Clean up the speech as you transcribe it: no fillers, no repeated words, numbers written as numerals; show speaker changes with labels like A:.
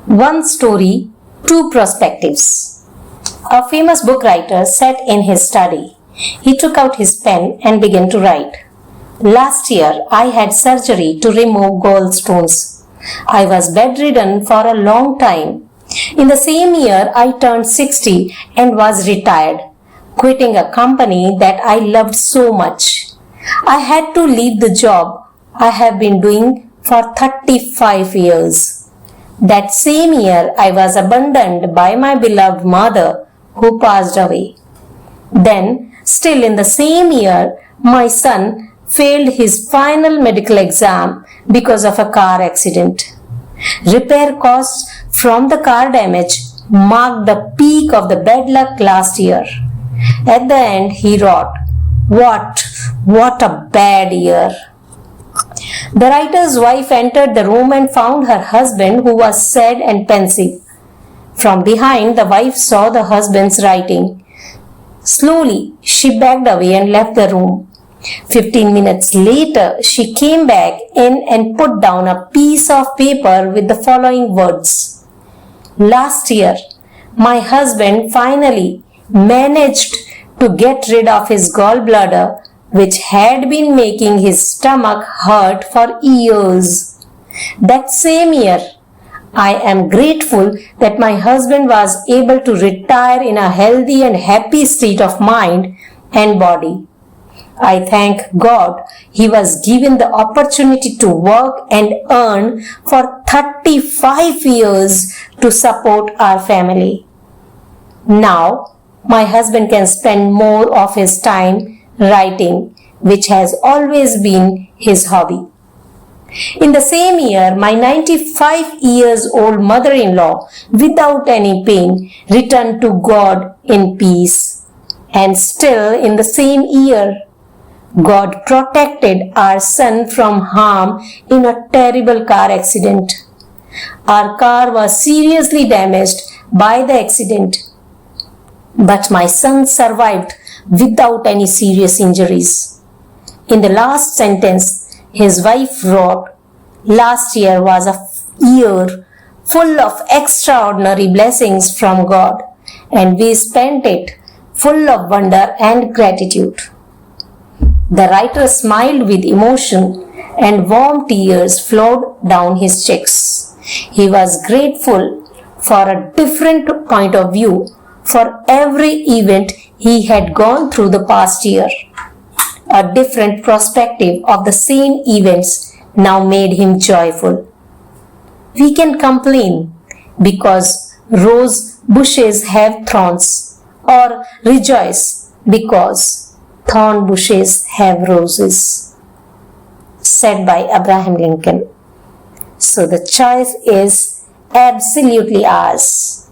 A: One story, two perspectives. A famous book writer sat in his study. He took out his pen and began to write. Last year, I had surgery to remove gallstones. I was bedridden for a long time. In the same year, I turned 60 and was retired, quitting a company that I loved so much. I had to leave the job I have been doing for 35 years. That same year, I was abandoned by my beloved mother who passed away. Then, still in the same year, my son failed his final medical exam because of a car accident. Repair costs from the car damage marked the peak of the bad luck last year. At the end, he wrote, What a bad year. The writer's wife entered the room and found her husband, who was sad and pensive. From behind, the wife saw the husband's writing. Slowly, she backed away and left the room. 15 minutes later, she came back in and put down a piece of paper with the following words. Last year, my husband finally managed to get rid of his gallbladder, which had been making his stomach hurt for years. That same year, I am grateful that my husband was able to retire in a healthy and happy state of mind and body. I thank God he was given the opportunity to work and earn for 35 years to support our family. Now, my husband can spend more of his time writing, which has always been his hobby. In the same year, my 95 years old mother-in-law, without any pain, returned to God in peace. And still in the same year, God protected our son from harm in a terrible car accident. Our car was seriously damaged by the accident, but my son survived without any serious injuries. In the last sentence, his wife wrote, Last year was a year full of extraordinary blessings from God, and we spent it full of wonder and gratitude. The writer smiled with emotion, and warm tears flowed down his cheeks. He was grateful for a different point of view for every event he had gone through the past year. A different perspective of the same events now made him joyful. We can complain because rose bushes have thorns, or rejoice because thorn bushes have roses. Said by Abraham Lincoln. So the choice is absolutely ours.